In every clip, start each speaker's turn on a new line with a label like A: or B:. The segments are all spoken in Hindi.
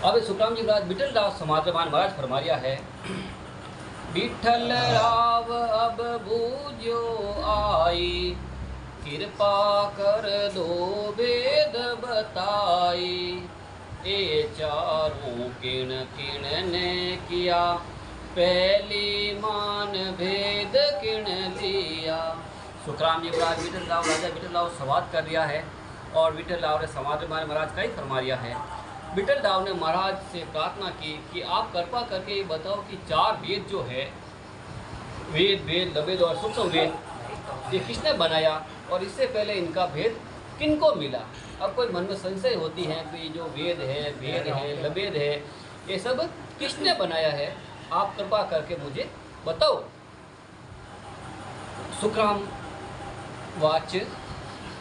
A: अब सुखराम जी महाराज विठल राव समाजमान महाराज फरमाया है, विठल राव अब बूझो आई, कृपा कर दो वेद बताई, ए चारों किण किण ने किया, पहली मान भेद किण लिया। सुखराम जी महाराज विठल राव राजा विठल राव संवाद कर दिया है और विठल राव ने समाजमान महाराज का ही फरमाया है। विठल राव ने महाराज से प्रार्थना की कि आप कृपा करके ये बताओ कि चार वेद जो है, वेद लबेद और सूक्ष्म वेद, ये किसने बनाया और इससे पहले इनका भेद किनको मिला। अब कोई मन में संशय होती है कि जो वेद है लबेद है, ये सब किसने बनाया है, आप कृपा करके मुझे बताओ। सुखराम वाच,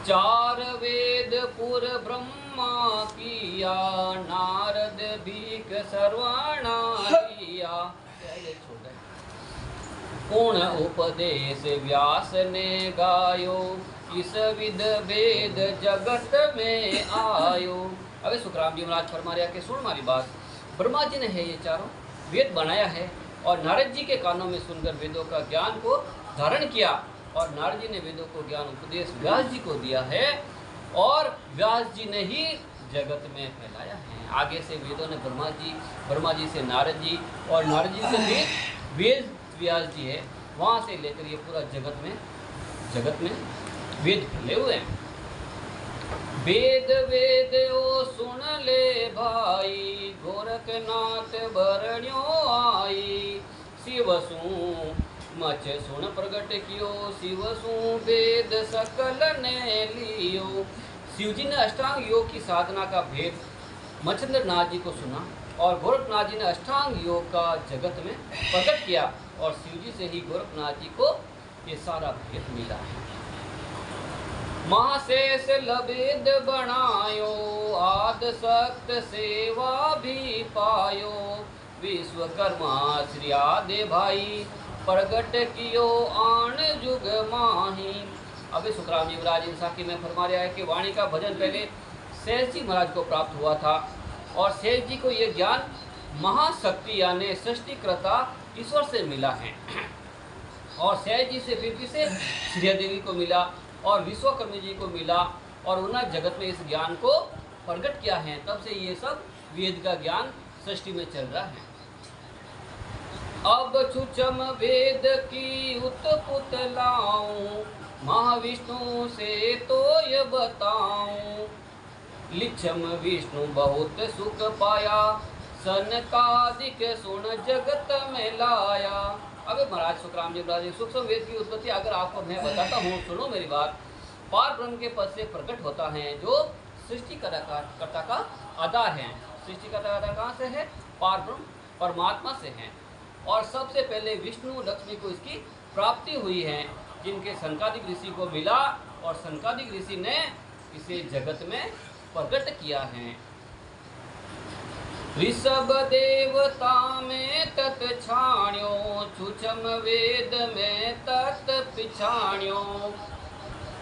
A: चार वेद पुर ब्रह्मा किया, नारद भीख सर्वाणा किया, पूर्ण उपदेश व्यास ने गायो, इस विद वेद जगत में आयो। अबे सुखराम जी महाराज फरमा रहा कि सुन मारी बात, ब्रह्मा जी ने है ये चारों वेद बनाया है और नारद जी के कानों में सुनकर वेदों का ज्ञान को धारण किया और नारद जी ने वेदों को ज्ञान उपदेश व्यास जी को दिया है और व्यास जी ने ही जगत में फैलाया है। आगे से वेदों ने ब्रह्मा जी से नारद जी और नारद जी से वेद व्यास जी है, वहाँ से लेकर ये पूरा जगत में वेद फैले हुए हैं। वेद वेद ओ सुन ले भाई, गोरखनाथ बरण्यो आई, शिव सु मच सुन प्रगट कियो, शिव सु वेद सकल ने लियो। शिव जी ने अष्टांग योग की साधना का भेद मच्छिंद्र नाथ जी को सुना और गोरखनाथ जी ने अष्टांग योग का जगत में प्रकट किया और शिव जी से ही गोरखनाथ जी को ये सारा भेद मिला है। महाशेष लबेद बनायो, आद सक्त सेवा भी पायो, विश्वकर्मा श्री आदे भाई, प्रगट कियो आन जुग माही। अभी सुखराम जी महाराज इन साखी में फरमा रहा है कि वाणी का भजन पहले शेष जी महाराज को प्राप्त हुआ था और शेष जी को ये ज्ञान महाशक्ति यानी सृष्टिकर्ता ईश्वर से मिला है और शेष जी से फिर किसे श्री देवी को मिला और विश्वकर्मा जी को मिला और उन्होंने जगत में इस ज्ञान को प्रकट किया है। तब से ये सब वेद का ज्ञान सृष्टि में चल रहा है। अब छुचम वेद की उत्पुत लाऊं, महाविष्णु से तो ये बताऊं, लिच्छम विष्णु बहुत सुख पाया, सनकादिक सुन जगत में लाया। अबे महाराज सुखराम जी महाराज सूक्ष्म वेद की उत्पत्ति अगर आपको मैं बताता हूँ, सुनो मेरी बात। पार ब्रह्म के पद से प्रकट होता है जो सृष्टिकर्ता का आधार है। सृष्टिकर्ता आधार कहाँ से है? पार ब्रह्म परमात्मा से है और सबसे पहले विष्णु लक्ष्मी को इसकी प्राप्ति हुई है, जिनके सनकादिक ऋषि को मिला और सनकादिक ऋषि ने इसे जगत में प्रकट किया है। ऋषभ देवता में तत् छाण्यो, छुचम वेद में तत् पिछाण्यो,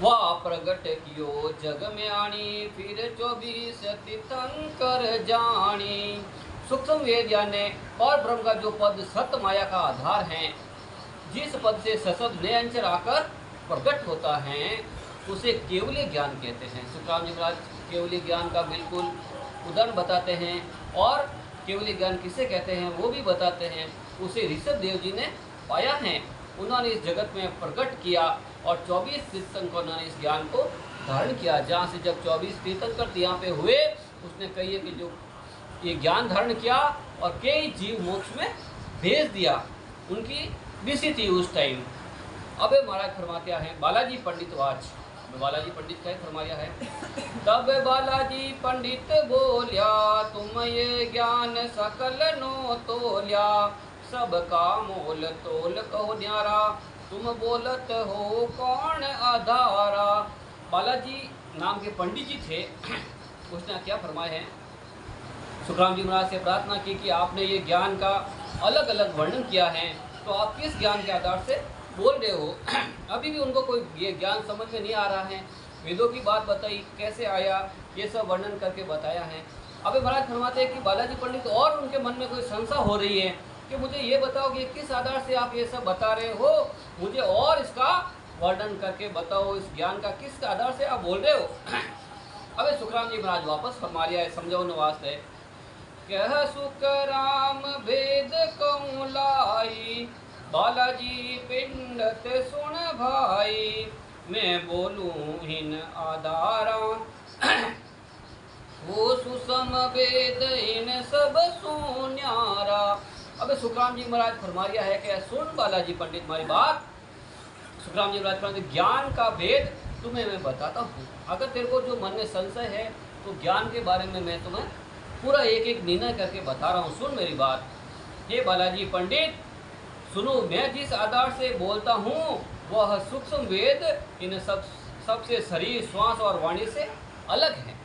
A: वाह प्रगट कियो जग में आनी, फिर 24 तीर्थंकर जानी। सूक्ष्म वेद यानी और ब्रह्म का जो पद सत्य माया का आधार है, जिस पद से सशब्द नए अंशर आकर प्रकट होता है, उसे केवली ज्ञान कहते हैं। सुखराम जी महाराज केवली ज्ञान का बिल्कुल उदाहरण बताते हैं और केवली ज्ञान किसे कहते हैं वो भी बताते हैं। उसे ऋषभ देव जी ने पाया है, उन्होंने इस जगत में प्रकट किया और 24 तीर्थंकर उन्होंने इस ज्ञान को धारण किया। जहाँ से जब 24 तीर्थंकर यहाँ पे हुए, उसने कही कि जो ये ज्ञान धारण किया और कई जीव मोक्ष में भेज दिया, उनकी ऋषि थी उस टाइम। अबे महाराज फरमाते हैं बालाजी पंडित वाच, बालाजी पंडित क्या फरमाया है, तब बालाजी पंडित बोलिया, तुम ये ज्ञान सकल नो तोलिया, सबका मोल तोल कहो न्यारा, तुम बोलत हो कौन आधारा। बालाजी नाम के पंडित जी थे, उसने क्या फरमाया है, सुखराम जी महाराज से प्रार्थना की कि आपने ये ज्ञान का अलग अलग वर्णन किया है, तो आप किस ज्ञान के आधार से बोल रहे हो। अभी भी उनको कोई ये ज्ञान समझ में नहीं आ रहा है। वेदों की बात बताई, कैसे आया, ये सब वर्णन करके बताया है। अबे महाराज फरमाते हैं कि बालाजी पंडित और उनके मन में कोई संशय हो रही है कि मुझे ये बताओ कि किस आधार से आप ये सब बता रहे हो, मुझे और इसका वर्णन करके बताओ, इस ज्ञान का किस आधार से आप बोल रहे हो। अबे सुखराम जी महाराज वापस फरमा लिया है, समझो नवास्त है। कह सुखराम भेद कहूँ लाई, बालाजी पिंडत सुन भाई, मैं बोलूँ इन आधारा, वो सुसम वेद इन सब सुन्यारा। अबे सुखराम जी महाराज फरमा रिया है कि सुन बालाजी पंडित हमारी बात। सुखराम जी महाराज फरमाते ज्ञान का भेद तुम्हें मैं बताता हूँ। अगर तेरे को जो मन में संशय है तो ज्ञान के बारे में मैं तुम्हें पूरा एक एक निर्णय करके बता रहा हूँ, सुन मेरी बात। हे बालाजी पंडित सुनो, मैं जिस आधार से बोलता हूँ वह सूक्ष्म वेद इन सबसे शरीर श्वास और वाणी से अलग है।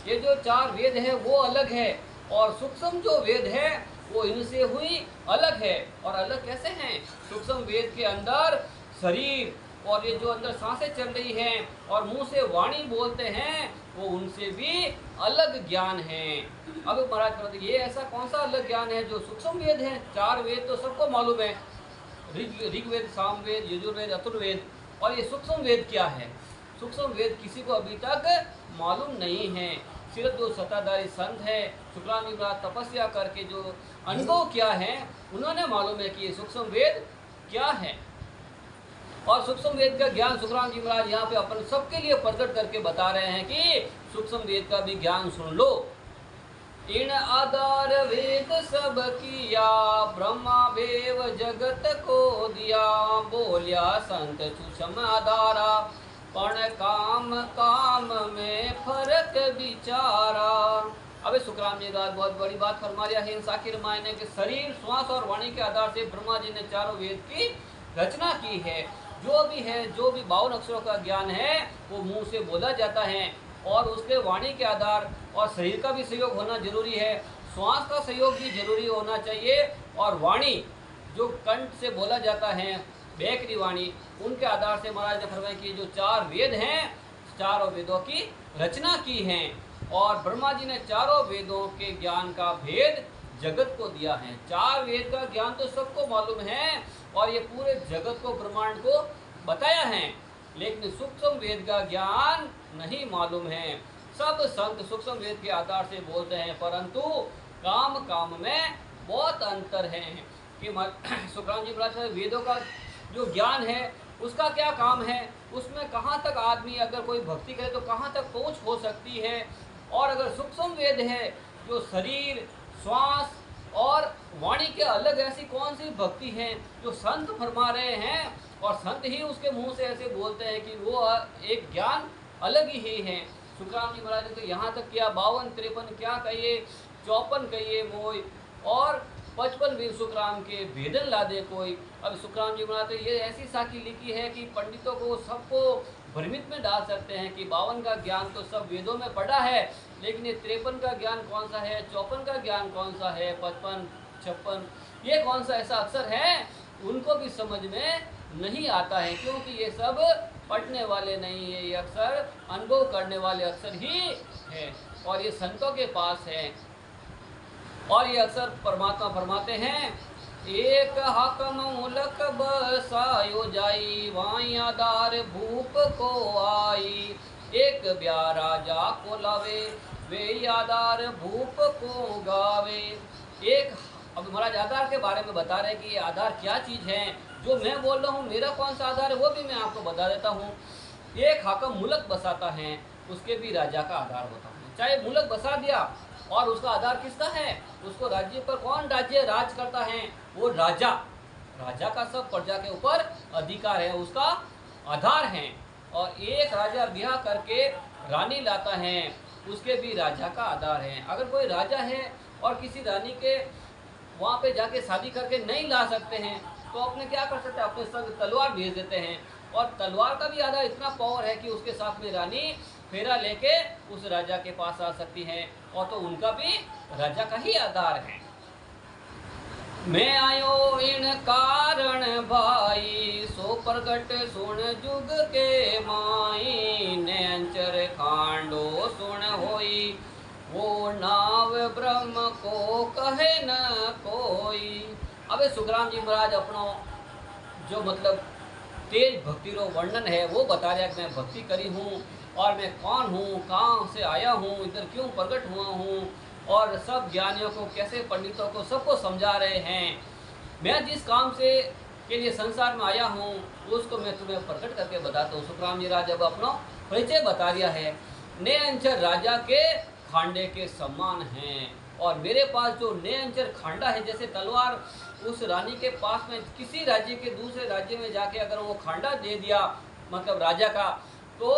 A: ये जो 4 वेद है वो अलग है और सूक्ष्म जो वेद है वो इनसे हुई अलग है। और अलग कैसे हैं? सूक्ष्म वेद के अंदर शरीर और ये जो अंदर सांसें चल रही हैं और मुंह से वाणी बोलते हैं वो उनसे भी अलग ज्ञान है। अब महाराज कहते ये ऐसा कौन सा अलग ज्ञान है जो सूक्ष्म वेद है? 4 वेद तो सबको मालूम है, ऋग्वेद, सामवेद, यजुर्वेद, अथर्ववेद। और ये सूक्ष्म वेद क्या है? सूक्ष्म वेद किसी को अभी तक मालूम नहीं है। सिर्फ जो सत्ताधारी संत है, सुखराम जी महाराज तपस्या करके जो अनुभव किया है उन्होंने मालूम है कि ये सूक्ष्म वेद क्या है। और सूक्ष्म वेद का ज्ञान सुखराम जी महाराज यहाँ पे अपन सबके लिए प्रकट करके बता रहे हैं कि सूक्ष्म वेद का भी ज्ञान सुन लो। इन आधार वेद सब किया, ब्रह्मा देव जगत को दिया, बोलिया संत सूक्ष्म आधारा, पण काम काम में फर्क विचारा। अबे सुखराम जी महाराज बहुत बड़ी बात फरमा रहा है इन साखी रामायण ने कि शरीर श्वास और वाणी के आधार से ब्रह्मा जी ने 4 वेद की रचना की है। जो भी है, जो भी 52 अक्षरों का ज्ञान है वो मुंह से बोला जाता है और उसके वाणी के आधार और शरीर का भी सहयोग होना जरूरी है, श्वास का सहयोग भी जरूरी होना चाहिए और वाणी जो कंठ से बोला जाता है, बैकरी वाणी, उनके आधार से महाराज ने फरमाया कि जो 4 वेद हैं 4 वेदों की रचना की है और ब्रह्मा जी ने 4 वेदों के ज्ञान का भेद जगत को दिया है। 4 वेद का ज्ञान तो सबको मालूम है और ये पूरे जगत को, ब्रह्मांड को बताया है, लेकिन सूक्ष्म वेद का ज्ञान नहीं मालूम है। सब संत सूक्ष्म वेद के आधार से बोलते हैं, परंतु काम काम में बहुत अंतर है कि सुखराम जी महाराज वेदों का जो ज्ञान है उसका क्या काम है, उसमें कहाँ तक आदमी अगर कोई भक्ति करे तो कहाँ तक पहुँच हो सकती है। और अगर सूक्ष्म वेद है जो शरीर श्वास और वाणी के अलग ऐसी कौन सी भक्ति है जो संत फरमा रहे हैं और संत ही उसके मुंह से ऐसे बोलते हैं कि वो एक ज्ञान अलग ही है। सुखराम जी महाराज ने तो यहाँ तक किया 52 53 क्या कहिए 54 कहिए मोई और 55 वीर सुखराम के भेदन ला दे कोई। अब सुखराम जी महाराज तो ये ऐसी साखी लिखी है कि पंडितों को सबको भ्रमित में डाल सकते हैं कि 52 का ज्ञान तो सब वेदों में पढ़ा है, लेकिन ये 53 का ज्ञान कौन सा है, 54 का ज्ञान कौन सा है, 55 56 ये कौन सा ऐसा अक्षर है, उनको भी समझ में नहीं आता है, क्योंकि ये सब पढ़ने वाले नहीं है, ये अक्षर अनुभव करने वाले अक्षर ही है और ये संतों के पास है। और ये अक्षर परमात्मा फरमाते हैं, एक हाकम मुलक बसायो जाई, वाई आधार भूप को आई, एक ब्या राजा को लावे, वे आधार भूप को गावे। एक अब महाराज आधार के बारे में बता रहे हैं कि ये आधार क्या चीज़ है। जो मैं बोल रहा हूँ मेरा कौन सा आधार है वो भी मैं आपको बता देता हूँ। एक हाकम मुल्क बसाता है उसके भी राजा का आधार होता है। चाहे मुल्क बसा दिया और उसका आधार किसका है, उसको राज्य पर कौन राज्य राज करता है, वो राजा, राजा का सब प्रजा के ऊपर अधिकार है, उसका आधार है। और एक राजा ब्याह करके रानी लाता है उसके भी राजा का आधार है। अगर कोई राजा है और किसी रानी के वहाँ पे जाके शादी करके नहीं ला सकते हैं तो अपने क्या कर सकते हैं, अपने संग तलवार भेज देते हैं और तलवार का भी आधार इतना पावर है कि उसके साथ में रानी फेरा लेके उस राजा के पास आ सकती है और तो उनका भी राजा का ही आधार है। मैं आयो इन कारण भाई, सो प्रगट सुन जुग के माई, नयंचर खांडो सुन होई, वो नाव ब्रह्म को कहे न कोई। अबे सुखराम जी महाराज अपनो जो मतलब तेज भक्ति रो वर्णन है वो बता रहा कि मैं भक्ति करी हूँ और मैं कौन हूँ, कहाँ से आया हूँ, इधर क्यों प्रकट हुआ हूँ, और सब ज्ञानियों को कैसे, पंडितों को, सबको समझा रहे हैं। मैं जिस काम से के लिए संसार में आया हूँ उसको मैं तुम्हें प्रकट करके बताता हूँ। सुखराम जी राज अब अपना परिचय बता दिया है। नयनचर राजा के खांडे के समान हैं, और मेरे पास जो नयनचर खांडा है, जैसे तलवार उस रानी के पास में किसी राज्य के दूसरे राज्य में जाके अगर वो खांडा दे दिया मतलब राजा का, तो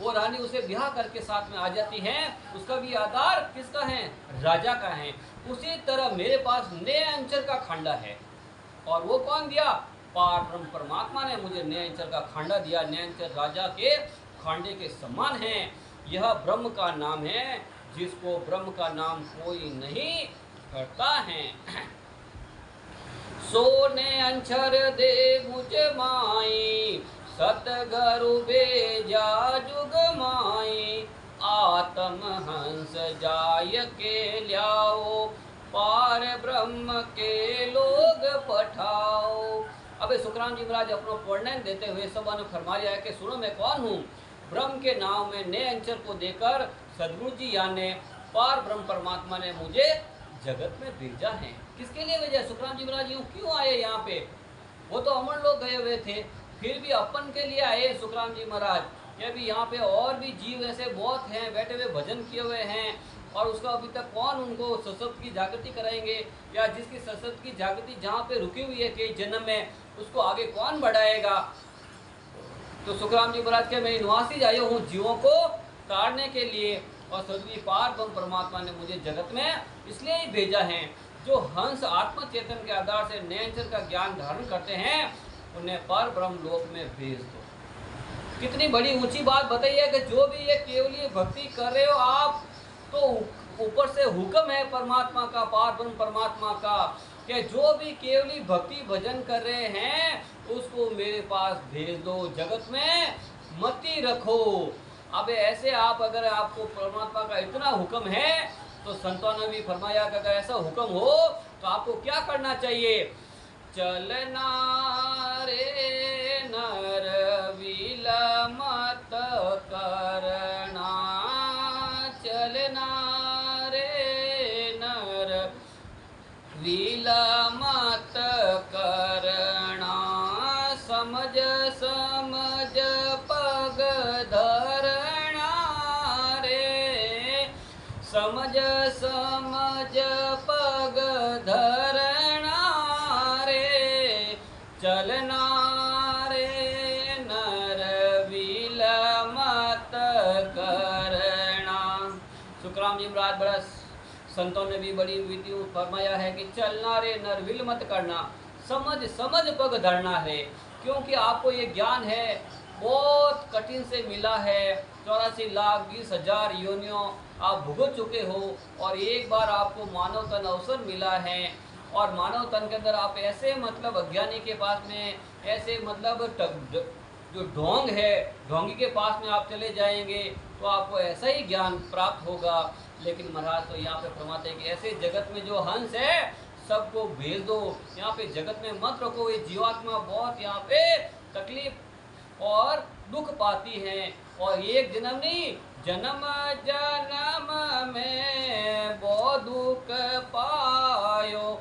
A: वो रानी उसे ब्याह करके साथ में आ जाती है। उसका भी आधार किसका है? राजा का है। उसी तरह मेरे पास नयनचर का खांडा है, और वो कौन दिया? पार ब्रह्म परमात्मा ने मुझे नयनचर का खांडा दिया। नयनचर राजा के खांडे के समान है। यह ब्रह्म का नाम है, जिसको ब्रह्म का नाम कोई नहीं करता है। सोने अंचर दे मुझ माई, सतगरु बेजा जुग माई, आत्म हंस जाय के ल्याओ, पार ब्रह्म के लोग पठाओ। अबे सुखराम जी महाराज अपना वर्णन देते हुए सबा ने फरमा लिया है कि सुनो मैं कौन हूँ। ब्रह्म के नाम में नए अंचर को देकर सदगुरु जी यानी पार ब्रह्म परमात्मा ने मुझे जगत में भेजा है। किसके लिए भेजा? सुखराम जी महाराज यूँ क्यों आए यहाँ पे? वो तो अमर लोग गए हुए थे, फिर भी अपन के लिए आए सुखराम जी महाराज। ये भी यहाँ पे और भी जीव ऐसे बहुत हैं, बैठे हुए भजन किए हुए हैं, और उसका अभी तक कौन उनको सशक्त की जागृति कराएंगे, या जिसकी सशक्त की जागृति जहाँ पे रुकी हुई है कई जन्म में, उसको आगे कौन बढ़ाएगा? तो सुखराम जी महाराज के मैं निवासी आया हूँ जीवों को तारने के लिए, और सदगुरु पार ब्रह्म परमात्मा ने मुझे जगत में इसलिए ही भेजा है। जो हंस आत्म चेतन के आधार से नयनचर का ज्ञान धारण करते हैं उन्हें पर ब्रह्म लोक में भेज दो। कितनी बड़ी ऊंची बात बताइए कि जो भी ये केवली भक्ति कर रहे हो आप, तो ऊपर से हुक्म है परमात्मा का, पार ब्रह्म परमात्मा का, कि जो भी केवली भक्ति भजन कर रहे हैं उसको मेरे पास भेज दो, जगत में मती रखो। अब ऐसे आप अगर आपको परमात्मा का इतना हुक्म है तो संतों ने भी फरमाया कि अगर ऐसा हुक्म हो तो आपको क्या करना चाहिए? चलना रे नर विलमत करना, चलना रे नर विलमत करना, समझ समझ पग धरना रे, समझ समझ पग धरना रे, चलना रे नर विलमत करना। सुखराम जी महाराज बड़ा संतों ने भी बड़ी विधि फरमाया है कि चलना रे नर विल मत करना, समझ समझ पग धरना है। क्योंकि आपको ये ज्ञान है बहुत कठिन से मिला है, 84,20,000 योनियों आप भुगत चुके हो, और एक बार आपको मानव तन अवसर मिला है, और मानव तन के अंदर आप ऐसे मतलब अज्ञानी के पास में ऐसे मतलब जो ढोंग है, ढोंगी के पास में आप चले जाएंगे तो आपको ऐसा ही ज्ञान प्राप्त होगा। लेकिन महाराज तो यहाँ पे फरमाते हैं कि ऐसे जगत में जो हंस है सबको भेज दो, यहाँ पे जगत में मत रखो। ये जीवात्मा बहुत यहाँ पे तकलीफ और दुख पाती है, और एक जन्म नहीं जन्म जन्म में बहुत दुख पायो,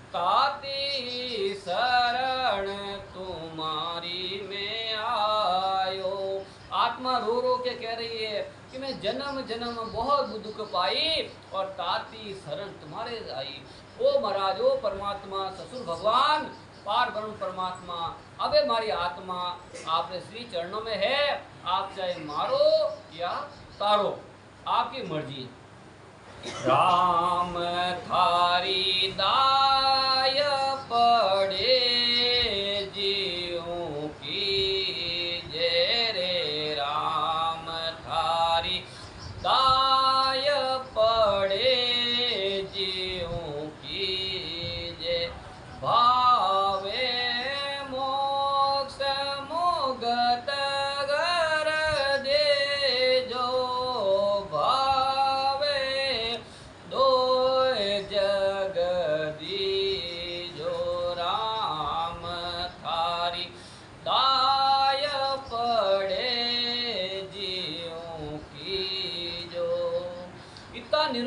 A: ताती शरण तुम्हारी में आयो। आत्मा रो रो के कह रही है कि मैं जन्म जन्म बहुत दुख पाई और ताती शरण तुम्हारे आई। ओ महाराज, ओ परमात्मा, ससुर भगवान, पार ब्रह्म परमात्मा, अबे हमारी आत्मा आपने श्री चरणों में है, आप चाहे मारो या तारो, आपकी मर्जी। राम थारी दाय पड़े जीवों की जय रे, राम थारी दाय पड़े जीवों की जय, भावे मोक्ष मुगत गर दे जो, भावे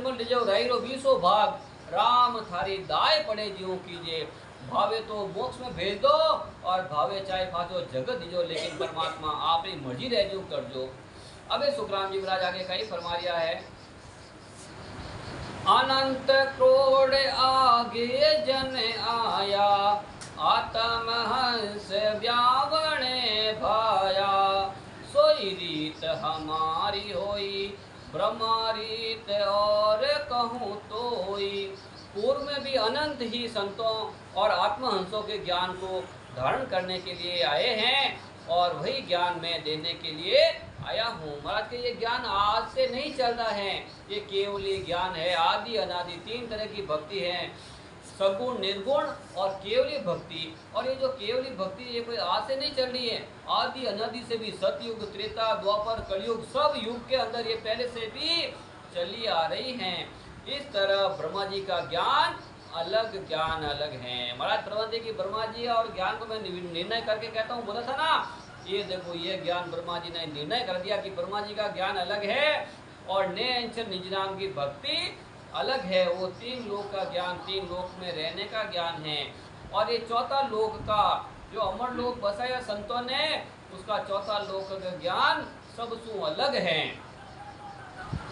A: पण लीजो रायरो 20 भाग, राम थारी दाय पड़े ज्यों कीजे। भावे तो मोक्ष में भेज दो और भावे चाहे फाचो जगत दीजो, लेकिन परमात्मा आपकी मर्जी रह जो कर जो। अबे सुखराम जी महाराज आगे कई फरमा रिया है, अनंत क्रोड़ आगे जन आया, आत्म हंस व्यावणे भाया, सोई रीत हमारी होई, ब्रह्मा रीत और कहूँ तोई। पूर्व में भी अनंत ही संतों और आत्महंसों के ज्ञान को धारण करने के लिए आए हैं और वही ज्ञान मैं देने के लिए आया हूँ। महाराज के ये ज्ञान आज से नहीं चल रहा है, ये केवली ज्ञान है। आदि अनादि 3 तरह की भक्ति है, सगुण, निर्गुण और केवली भक्ति। और ये जो केवली भक्ति ये कोई आज से नहीं चल रही है, आदि अनादि से भी सतयुग, त्रेता, द्वापर, कलयुग सब युग के अंदर ये पहले से भी चली आ रही हैं। इस तरह ब्रह्मा जी का ज्ञान अलग, ज्ञान अलग है। महाराज प्रबंध की ब्रह्मा जी और ज्ञान को मैं निर्णय करके कहता हूँ, बोला था ना, ये देखो ये ज्ञान ब्रह्मा जी ने निर्णय कर दिया कि ब्रह्मा जी का ज्ञान अलग है और निज नाम की भक्ति अलग है। वो 3 लोक का ज्ञान, 3 लोक में रहने का ज्ञान है। और ये चौथा लोक का जो अमर लोक बसाया संतों ने, उसका चौथा लोक का ज्ञान सबसु अलग है।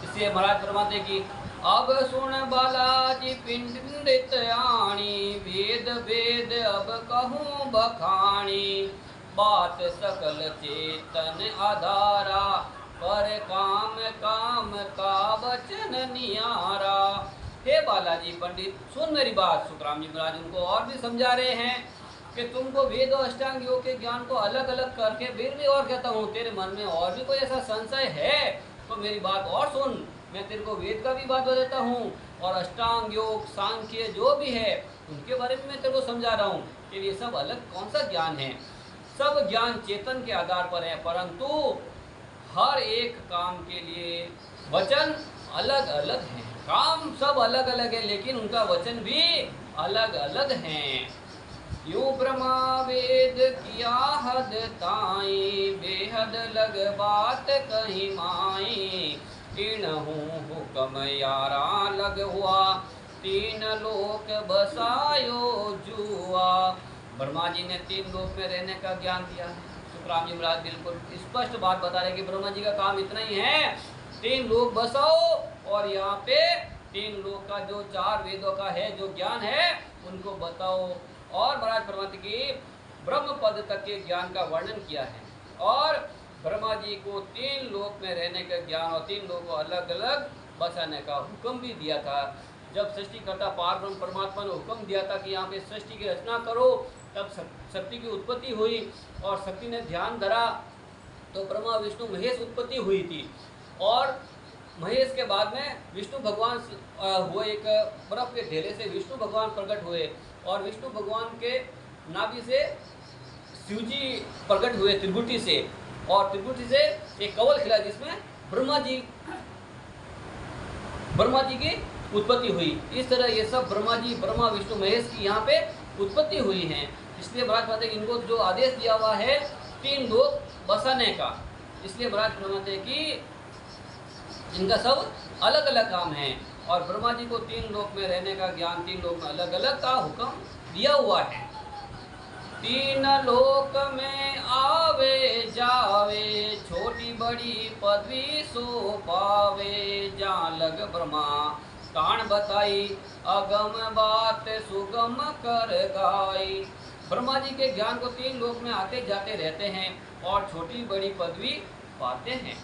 A: इसलिए महाराज फरमाते कि अब सुन बालाजी पिंडित आणी, वेद वेद अब कहूँ बखानी, बात सकल चेतन आधारा, पर काम काम का वचन नियारा। हे बालाजी पंडित सुन मेरी बात। सुखराम जी महाराज उनको और भी समझा रहे हैं कि तुमको वेद और अष्टांग योग के ज्ञान को अलग अलग करके फिर भी और कहता हूँ, तेरे मन में और भी कोई ऐसा संशय है तो मेरी बात और सुन। मैं तेरे को वेद का भी बात बताता हूँ और अष्टांग योग, सांख्य जो भी है उनके बारे में मैं तेरे को समझा रहा हूँ कि ये सब अलग कौन सा ज्ञान है। सब ज्ञान चेतन के आधार पर है, परंतु हर एक काम के लिए वचन अलग अलग हैं। काम सब अलग अलग है लेकिन उनका वचन भी अलग अलग हैं। यूं ब्रह्मा वेद किया हद ताई, बेहद लग बात कहीं माई, तीनहूँ हुक्म यारा लग हुआ, 3 लोक बसायो जुआ। ब्रह्मा जी ने 3 लोक में रहने का ज्ञान दिया है। सुखराम जी महाराज बिल्कुल स्पष्ट बात बता रहे कि ब्रह्मा जी का काम इतना ही है, 3 लोक बसाओ और यहाँ पे 3 लोक का जो 4 वेदों का है जो ज्ञान है उनको बताओ। और महाराज फरमाते कि ब्रह्म पद तक के ज्ञान का वर्णन किया है और ब्रह्मा जी को 3 लोक में रहने का ज्ञान और 3 लोक को अलग अलग बसाने का हुक्म भी दिया था। जब सृष्टिकर्ता पारब्रह्म परमात्मा ने हुक्म दिया था कि यहाँ पे सृष्टि की रचना करो, तब शक्ति की उत्पत्ति हुई और शक्ति ने ध्यान धरा तो ब्रह्मा विष्णु महेश उत्पत्ति हुई थी। और महेश के बाद में विष्णु भगवान हुए, एक बर्फ के ढेले से विष्णु भगवान प्रकट हुए और विष्णु भगवान के नाभि से शिवजी प्रकट हुए त्रिगुटी से, और त्रिगुटी से एक कवल खिला जिसमें ब्रह्मा जी की उत्पत्ति हुई। इस तरह ये सब ब्रह्मा जी, ब्रह्मा विष्णु महेश की यहाँ पे उत्पत्ति हुई है। इसलिए महाराज कहते हैं कि इनको जो आदेश दिया हुआ है 3 लोक बसाने का, इसलिए महाराज कहते हैं कि इनका सब अलग अलग काम है और ब्रह्मा जी को 3 लोक में रहने का ज्ञान, 3 लोक में अलग अलग का हुक्म दिया हुआ है। 3 लोक में आवे जावे, छोटी बड़ी पदवी सो पावे, जहाँ लग ब्रह्मा ताण बताई, अगम बात सुगम कर गाई। ब्रह्मा जी के ज्ञान को 3 लोक में आते जाते रहते हैं और छोटी बड़ी पदवी पाते हैं।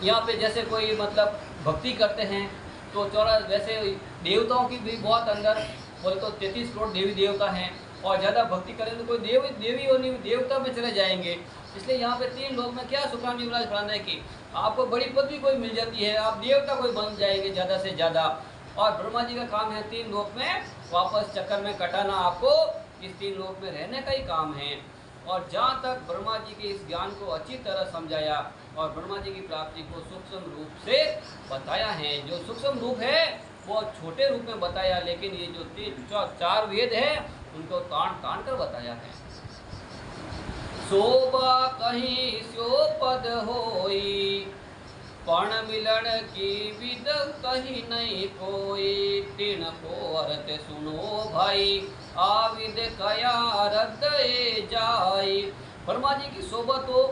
A: यहाँ पे जैसे कोई मतलब भक्ति करते हैं तो 14, वैसे देवताओं की भी बहुत अंदर बोले तो 33 करोड़ देवी देवता हैं और ज़्यादा भक्ति करें तो कोई देवी और देवता में चले जाएंगे। इसलिए यहाँ पे 3 लोक में क्या सुखराम जी महाराज फरमाते हैं कि आपको बड़ी पदवी कोई मिल जाती है, आप देवता कोई बन जाएंगे ज़्यादा से ज़्यादा। और ब्रह्मा जी का काम है 3 लोक में वापस चक्कर में कटाना, आपको इस 3 लोक में रहने का ही काम है। और जहाँ तक ब्रह्मा जी के इस ज्ञान को अच्छी तरह समझाया और ब्रह्मा जी की प्राप्ति को सूक्ष्म रूप से बताया है। जो सूक्ष्म रूप है वो छोटे रूप में बताया, लेकिन ये जो 4 वेद है उनको तान तान कर बताया है। शोभा कहीं स्यो पद होई, पण मिलन की विद कही नहीं कोई, तीन को अर्थ सुनो भाई, आविद कया रद्द जाई। ब्रह्मा जी की सोबत हो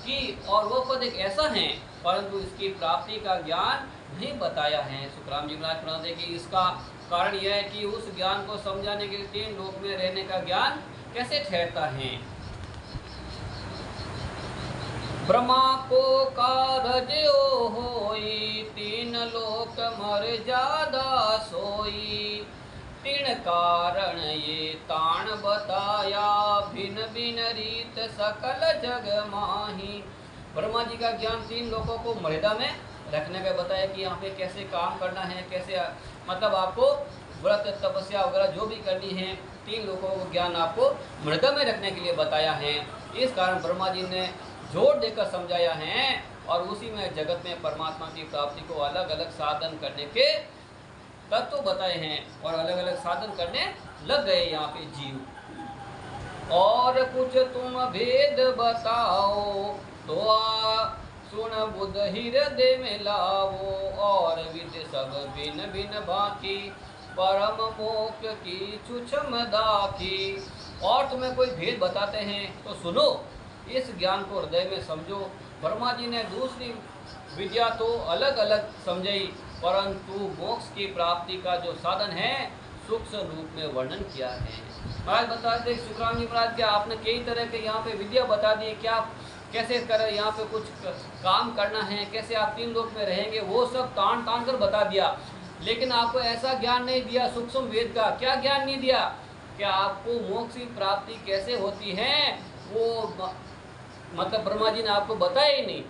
A: कि और वो पद एक ऐसा है परंतु इसकी प्राप्ति का ज्ञान नहीं बताया है। सुखराम जी महाराज बताते कि इसका कारण यह है कि उस ज्ञान को समझाने के लिए तीन लोक में रहने का ज्ञान कैसे ठहरता है। ब्रह्मा को कारज होई, तीन लोक मर जादा सोई, तीन कारण ये ताण बताया, भिन्न भिन्न रीत सकल जग माही। ब्रह्मा जी का ज्ञान तीन लोगों को मर्यादा में रखने का बताया कि यहाँ पे कैसे काम करना है, कैसे मतलब आपको व्रत तपस्या वगैरह जो भी करनी है, तीन लोगों को ज्ञान आपको मर्यादा में रखने के लिए बताया है। इस कारण ब्रह्मा जी ने जोर देकर समझाया है और उसी में जगत में परमात्मा की प्राप्ति को अलग अलग साधन करने के तत्व तो बताए हैं और अलग अलग साधन करने लग गए यहाँ पे जीव। और कुछ तुम भेद बताओ, तो सुन बुध हृदय में लाओ, और विद सब भिन्न भिन्न बाकी, परम मोक्ष की छुछम दाखी। और तुम्हें कोई भेद बताते हैं तो सुनो, इस ज्ञान को हृदय में समझो। ब्रह्मा जी ने दूसरी विद्या तो अलग अलग समझाई, परंतु मोक्ष की प्राप्ति का जो साधन है सूक्ष्म रूप में वर्णन किया है। महाराज बताते सुखराम जी महाराज क्या आपने कई तरह के यहाँ पे विद्या बता दी, क्या कैसे कर यहाँ पे कुछ काम करना है, कैसे आप तीन लोक में रहेंगे, वो सब तान तान कर बता दिया। लेकिन आपको ऐसा ज्ञान नहीं दिया सूक्ष्म वेद का। क्या ज्ञान नहीं दिया कि आपको मोक्ष की प्राप्ति कैसे होती है, वो मतलब ब्रह्मा जी ने आपको बताया ही नहीं।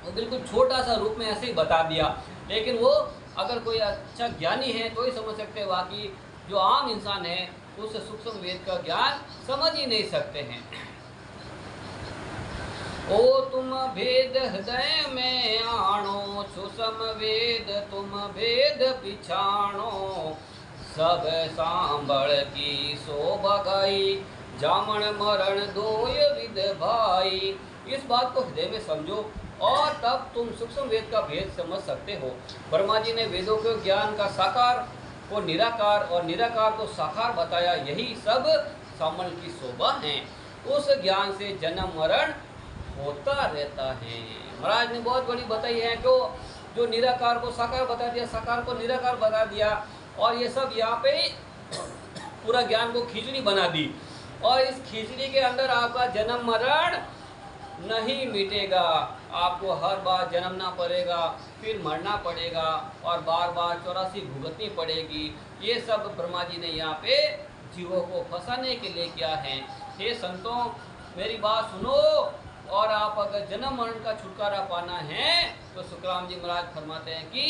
A: वो बिल्कुल छोटा सा रूप में ऐसे ही बता दिया। लेकिन वो अगर कोई अच्छा ज्ञानी है तो ही समझ सकते हैं, बाकी जो आम इंसान है उस सूक्ष्म वेद का ज्ञान समझ ही नहीं सकते हैं। ओ तुम भेद हृदय में आणो, सूक्ष्म वेद तुम भेद पिछाणो, सब सांभळ की शोभा गाई, जामण मरण दोय विद भाई। इस बात को हृदय में समझो और तब तुम सूक्ष्म वेद का भेद समझ सकते हो। ब्रह्मा जी ने वेदों के ज्ञान का साकार को निराकार और निराकार को साकार बताया, यही सब सामल की शोभा है। उस ज्ञान से जन्म मरण होता रहता है। महाराज ने बहुत बड़ी बताई है कि जो निराकार को साकार बता दिया, साकार को निराकार बता दिया, और ये सब यहाँ पे पूरा ज्ञान को खिचड़ी बना दी। और इस खिचड़ी के अंदर आपका जन्म मरण नहीं मिटेगा, आपको हर बार जन्मना पड़ेगा, फिर मरना पड़ेगा और बार बार 84 भुगतनी पड़ेगी। ये सब ब्रह्मा जी ने यहाँ पे जीवों को फंसाने के लिए किया है। हे संतों, मेरी बात सुनो, और आप अगर जन्म मरण का छुटकारा पाना है तो सुखराम जी महाराज फरमाते हैं कि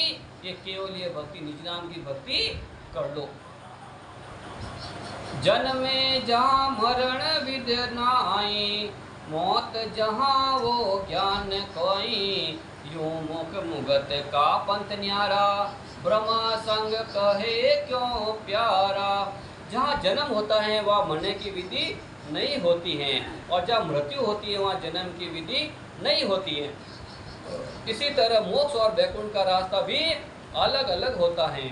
A: ये केवल ये भक्ति, निज नाम की भक्ति कर लो। जन्मे जहाँ मरण विद नाई, मौत जहाँ वो ज्ञान कोई, यूं मुख मुगत का पंथ न्यारा, ब्रह्मा संग कहे क्यों प्यारा। जहाँ जन्म होता है वहाँ मरने की विधि नहीं होती है, और जहाँ मृत्यु होती है वहाँ जन्म की विधि नहीं होती है। इसी तरह मोक्ष और वैकुंठ का रास्ता भी अलग अलग होता है,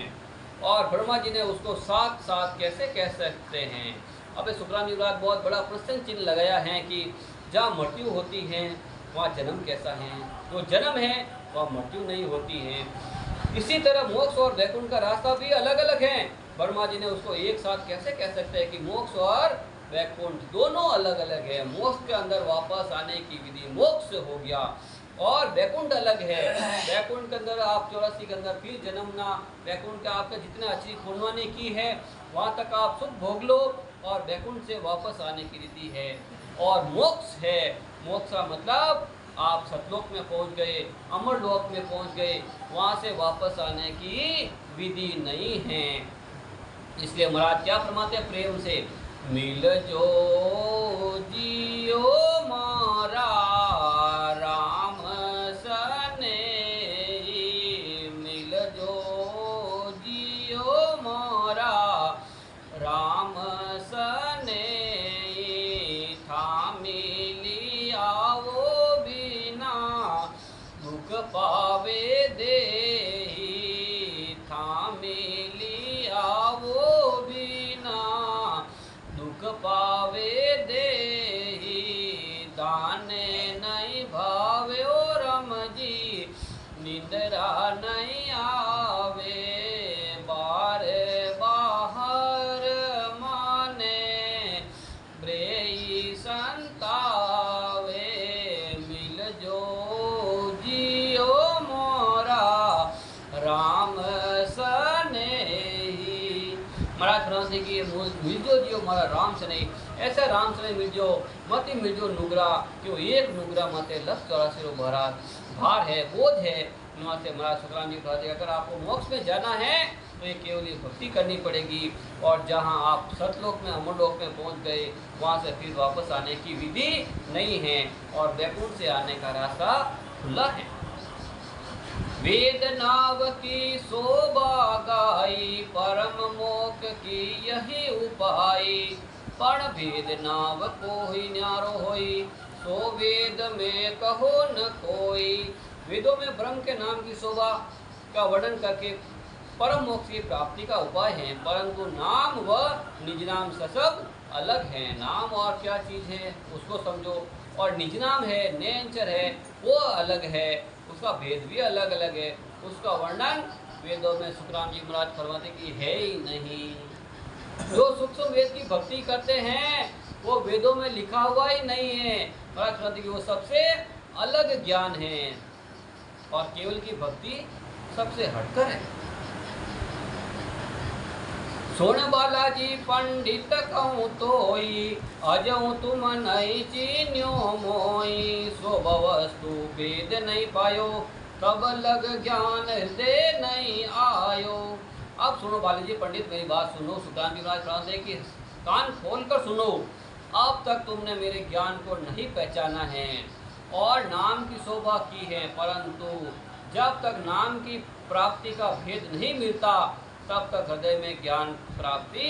A: और ब्रह्मा जी ने उसको साथ साथ कैसे कह सकते हैं। अब सुखराम जी महाराज बहुत बड़ा प्रश्न चिन्ह लगाया है कि जहाँ मृत्यु होती है वहाँ जन्म कैसा है, जो जन्म है वहाँ मृत्यु नहीं होती है। इसी तरह मोक्ष और वैकुंठ का रास्ता भी अलग अलग है। ब्रह्मा जी ने उसको एक साथ कैसे कह सकते हैं कि मोक्ष और वैकुंठ दोनों अलग अलग है। मोक्ष के अंदर वापस आने की विधि मोक्ष हो गया, और वैकुंठ अलग है। वैकुंठ के अंदर आप 84 के अंदर फिर जन्मना, वैकुंठ का आपका जितने अच्छी पुण्यवानी की है वहाँ तक आप सुख भोग लो, और वैकुंठ से वापस आने की रीति है। और मोक्ष है, मोक्ष का मतलब आप सतलोक में पहुँच गए, अमर लोक में पहुँच गए, वहाँ से वापस आने की विधि नहीं है। इसलिए महाराज क्या फरमाते हैं प्रेम से, मिल जो जियो मारा राम सने, मिल जो जियो मारा राम सने, था मिलिया वो बिना दुख पा महाराज फरमाते कि मिलजो जियो मारा राम से नहीं, ऐसा राम से नहीं मिलजो, मत ही मिलजो नुगरा, क्यों एक नुगरा मते 1084 रो भरा भार है, बोझ है। वहाँ से महाराज सुखराम जी कहते अगर आपको मोक्ष में जाना है तो ये केवल भक्ति करनी पड़ेगी, और जहाँ आप सतलोक में अमरलोक में पहुँच गए वहाँ से फिर वापस आने की विधि नहीं है, और वैकुंठ से आने का रास्ता खुला है। वेद नाव की शोभा गाई, परम मोक्ष की यही उपाय, पण भेद नाव कोई न्यारो होई, सो वेद में कहो न कोई। वेदों में ब्रह्म के नाम की शोभा का वर्णन करके परम मोक्ष की प्राप्ति का उपाय है, परंतु नाम व निज नाम से सब अलग है। नाम और क्या चीज़ है उसको समझो, और निज नाम है, नेचर है, वो अलग है, उसका भेद भी अलग अलग है। उसका वर्णन वेदों में सुखराम जी महाराज फरमाते कि है ही नहीं। जो सूक्ष्म वेद की भक्ति करते हैं वो वेदों में लिखा हुआ ही नहीं है। महाराज फरमाते कि वो सबसे अलग ज्ञान है, और केवल की भक्ति सबसे हटकर है। सुन बालाजी पंडित कहूँ तोई, अजऊ तुम नहीं चीन्यो मोई, शोभ वस्तु वेद नहीं पायो, तब लग ज्ञान हृदय नहीं आयो। अब सुनो बालाजी पंडित मेरी बात सुनो, सुखराम जी महाराज फरमाते कि कान खोल कर सुनो, अब तक तुमने मेरे ज्ञान को नहीं पहचाना है और नाम की शोभा की है, परंतु जब तक नाम की प्राप्ति का भेद नहीं मिलता तब तक हृदय में ज्ञान प्राप्ति